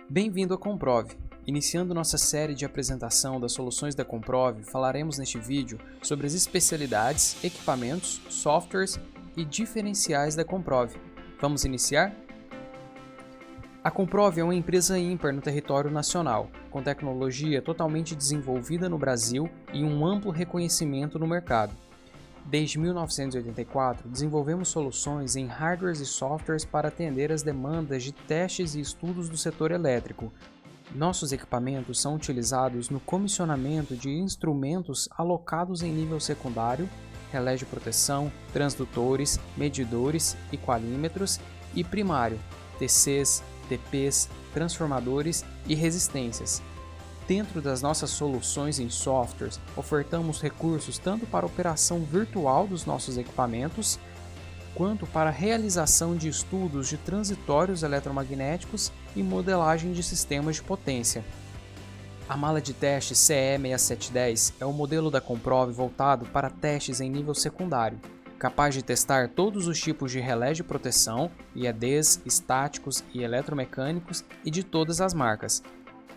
Bem-vindo à Comprove! Iniciando nossa série de apresentação das soluções da Comprove, falaremos neste vídeo sobre as especialidades, equipamentos, softwares e diferenciais da Comprove. Vamos iniciar? A Comprove é uma empresa ímpar no território nacional, com tecnologia totalmente desenvolvida no Brasil e um amplo reconhecimento no mercado. Desde 1984, desenvolvemos soluções em hardwares e softwares para atender às demandas de testes e estudos do setor elétrico. Nossos equipamentos são utilizados no comissionamento de instrumentos alocados em nível secundário, relés de proteção, transdutores, medidores e qualímetros, e primário, TCs, TPs, transformadores e resistências. Dentro das nossas soluções em softwares, ofertamos recursos tanto para a operação virtual dos nossos equipamentos, quanto para a realização de estudos de transitórios eletromagnéticos e modelagem de sistemas de potência. A mala de teste CE6710 é o modelo da Comprove voltado para testes em nível secundário, capaz de testar todos os tipos de relés de proteção, IEDs, estáticos e eletromecânicos e de todas as marcas.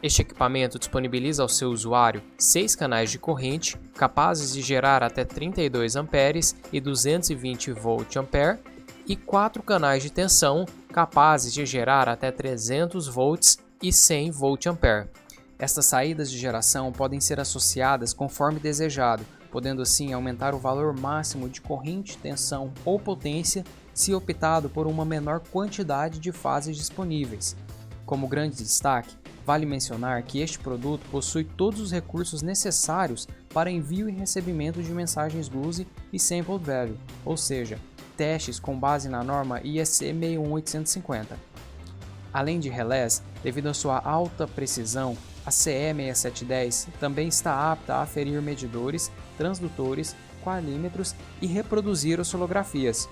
Este equipamento disponibiliza ao seu usuário 6 canais de corrente, capazes de gerar até 32 A e 220 VA, e 4 canais de tensão, capazes de gerar até 300 volts e 100 VA. Estas saídas de geração podem ser associadas conforme desejado, podendo assim aumentar o valor máximo de corrente, tensão ou potência se optado por uma menor quantidade de fases disponíveis. Como grande destaque, vale mencionar que este produto possui todos os recursos necessários para envio e recebimento de mensagens GUSI e Sample Value, ou seja, testes com base na norma IEC 61850. Além de relés, devido à sua alta precisão, a CE6710 também está apta a aferir medidores, transdutores, qualímetros e reproduzir oscilografias.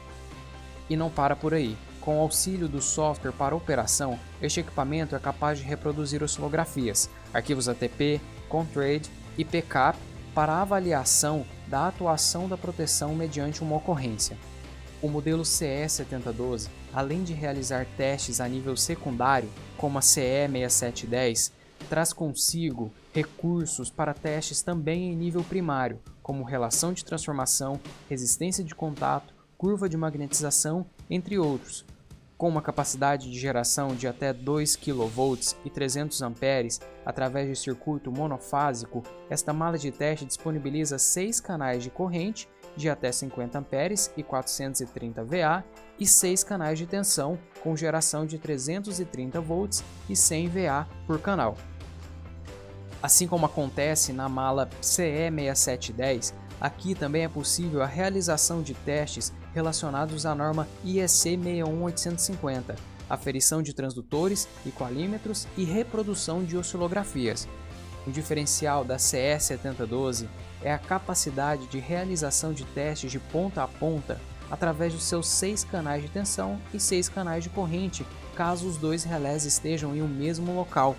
E não para por aí. Com o auxílio do software para operação, este equipamento é capaz de reproduzir oscilografias, arquivos ATP, Contrade e PCAP para avaliação da atuação da proteção mediante uma ocorrência. O modelo CE7012, além de realizar testes a nível secundário, como a CE6710, traz consigo recursos para testes também em nível primário, como relação de transformação, resistência de contato, curva de magnetização, entre outros. Com uma capacidade de geração de até 2 kV e 300 A através de circuito monofásico, esta mala de teste disponibiliza 6 canais de corrente de até 50 A e 430 VA e 6 canais de tensão com geração de 330 volts e 100 VA por canal. Assim como acontece na mala CE6710, aqui também é possível a realização de testes relacionados à norma IEC 61850, aferição de transdutores e qualímetros e reprodução de oscilografias. O diferencial da CE7012 é a capacidade de realização de testes de ponta a ponta através dos seus 6 canais de tensão e 6 canais de corrente, caso os dois relés estejam em um mesmo local.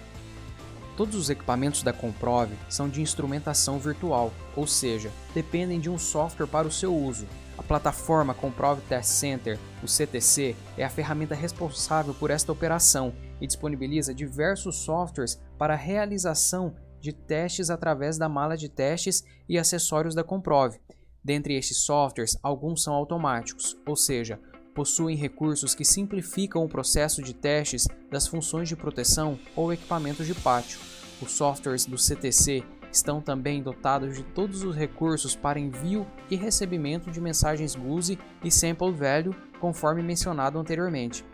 Todos os equipamentos da Comprove são de instrumentação virtual, ou seja, dependem de um software para o seu uso. A plataforma Comprove Test Center, o CTC, é a ferramenta responsável por esta operação e disponibiliza diversos softwares para a realização de testes através da mala de testes e acessórios da Comprove. Dentre estes softwares, alguns são automáticos, ou seja, possuem recursos que simplificam o processo de testes das funções de proteção ou equipamentos de pátio. Os softwares do CTC estão também dotados de todos os recursos para envio e recebimento de mensagens GUSI e Sample Value, conforme mencionado anteriormente.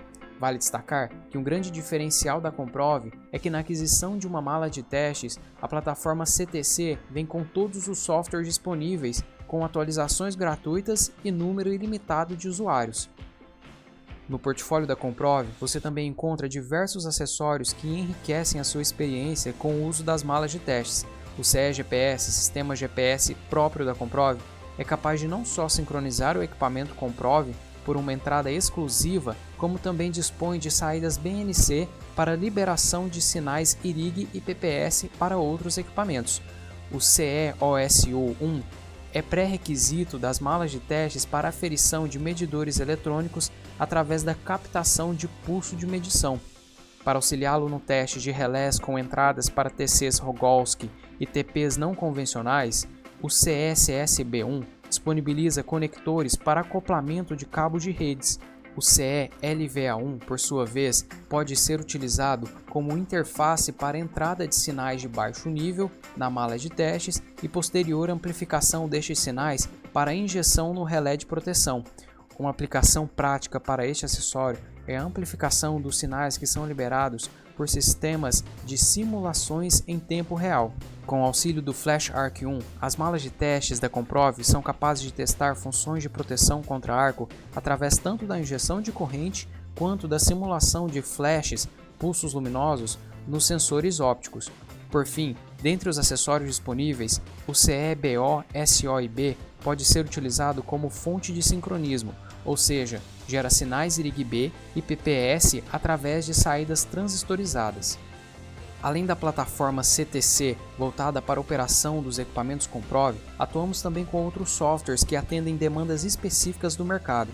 Vale destacar que um grande diferencial da Comprove é que na aquisição de uma mala de testes, a plataforma CTC vem com todos os softwares disponíveis, com atualizações gratuitas e número ilimitado de usuários. No portfólio da Comprove, você também encontra diversos acessórios que enriquecem a sua experiência com o uso das malas de testes. O CE GPS, sistema GPS próprio da Comprove, é capaz de não só sincronizar o equipamento Comprove por uma entrada exclusiva, como também dispõe de saídas BNC para liberação de sinais IRIG e PPS para outros equipamentos. O CE OSU1 é pré-requisito das malas de testes para aferição de medidores eletrônicos através da captação de pulso de medição. Para auxiliá-lo no teste de relés com entradas para TCs Rogowski e TPs não convencionais, o CE-CSB1 disponibiliza conectores para acoplamento de cabo de redes. O CE-LVA1, por sua vez, pode ser utilizado como interface para entrada de sinais de baixo nível na mala de testes e posterior amplificação destes sinais para injeção no relé de proteção. Uma aplicação prática para este acessório é a amplificação dos sinais que são liberados por sistemas de simulações em tempo real. Com o auxílio do FlashArc 1, as malas de testes da Comprove são capazes de testar funções de proteção contra arco através tanto da injeção de corrente quanto da simulação de flashes, pulsos luminosos, nos sensores ópticos. Por fim, dentre os acessórios disponíveis, o CE-BO-SOIB pode ser utilizado como fonte de sincronismo, ou seja, gera sinais IRIG-B e PPS através de saídas transistorizadas. Além da plataforma CTC voltada para a operação dos equipamentos Comprove, atuamos também com outros softwares que atendem demandas específicas do mercado.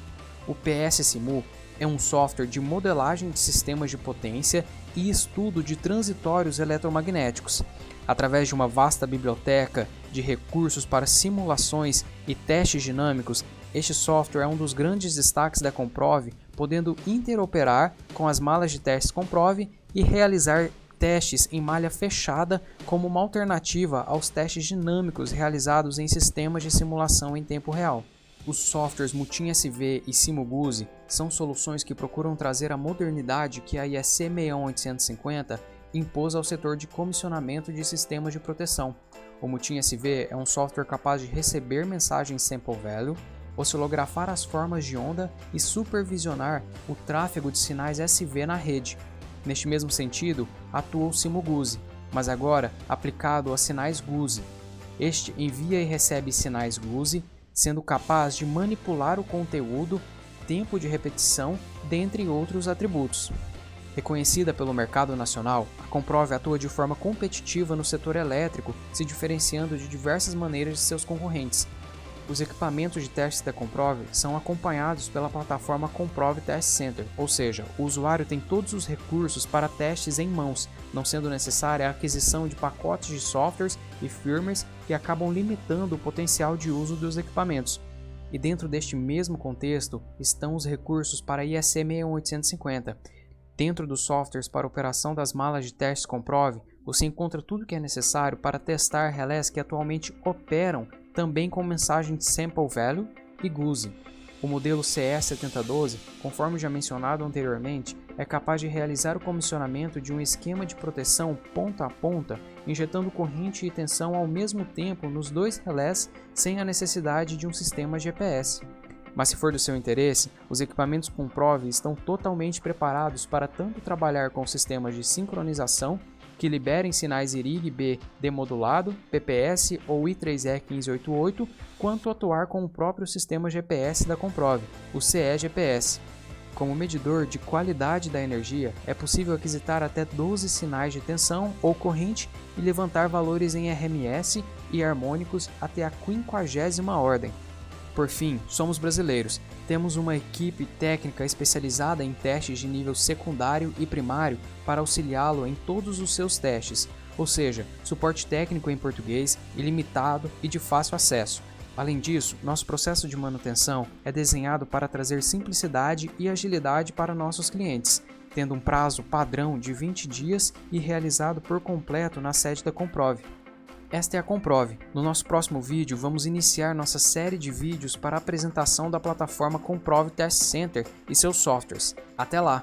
O PS-Simu é um software de modelagem de sistemas de potência e estudo de transitórios eletromagnéticos. Através de uma vasta biblioteca de recursos para simulações e testes dinâmicos, este software é um dos grandes destaques da Comprove, podendo interoperar com as malas de testes Comprove e realizar testes em malha fechada como uma alternativa aos testes dinâmicos realizados em sistemas de simulação em tempo real. Os softwares Mutin SV e SimoGuzi são soluções que procuram trazer a modernidade que a IEC 61850 impôs ao setor de comissionamento de sistemas de proteção. O Mutin SV é um software capaz de receber mensagens sample value, oscilografar as formas de onda e supervisionar o tráfego de sinais SV na rede. Neste mesmo sentido, atua o SimoGuzi, mas agora aplicado a sinais Guzi. Este envia e recebe sinais Guzi, sendo capaz de manipular o conteúdo, tempo de repetição, dentre outros atributos. Reconhecida pelo mercado nacional, a Comprove atua de forma competitiva no setor elétrico, se diferenciando de diversas maneiras de seus concorrentes. Os equipamentos de testes da Comprove são acompanhados pela plataforma Comprove Test Center, ou seja, o usuário tem todos os recursos para testes em mãos, não sendo necessária a aquisição de pacotes de softwares e firmwares que acabam limitando o potencial de uso dos equipamentos. E dentro deste mesmo contexto estão os recursos para a IEC 61850. Dentro dos softwares para operação das malas de testes Comprove, você encontra tudo o que é necessário para testar relés que atualmente operam também com mensagem de sample value e Guzi. O modelo CE7012, conforme já mencionado anteriormente, é capaz de realizar o comissionamento de um esquema de proteção ponta a ponta, injetando corrente e tensão ao mesmo tempo nos dois relés sem a necessidade de um sistema GPS. Mas se for do seu interesse, os equipamentos Comprove estão totalmente preparados para tanto trabalhar com sistemas de sincronização que liberem sinais IRIG-B demodulado, PPS ou I3E1588, quanto atuar com o próprio sistema GPS da Comprove, o CE-GPS. Como medidor de qualidade da energia, é possível aquisitar até 12 sinais de tensão ou corrente e levantar valores em RMS e harmônicos até a 50ª ordem. Por fim, somos brasileiros. Temos uma equipe técnica especializada em testes de nível secundário e primário para auxiliá-lo em todos os seus testes, ou seja, suporte técnico em português, ilimitado e de fácil acesso. Além disso, nosso processo de manutenção é desenhado para trazer simplicidade e agilidade para nossos clientes, tendo um prazo padrão de 20 dias e realizado por completo na sede da Comprove. Esta é a Comprove. No nosso próximo vídeo, vamos iniciar nossa série de vídeos para a apresentação da plataforma Comprove Test Center e seus softwares. Até lá!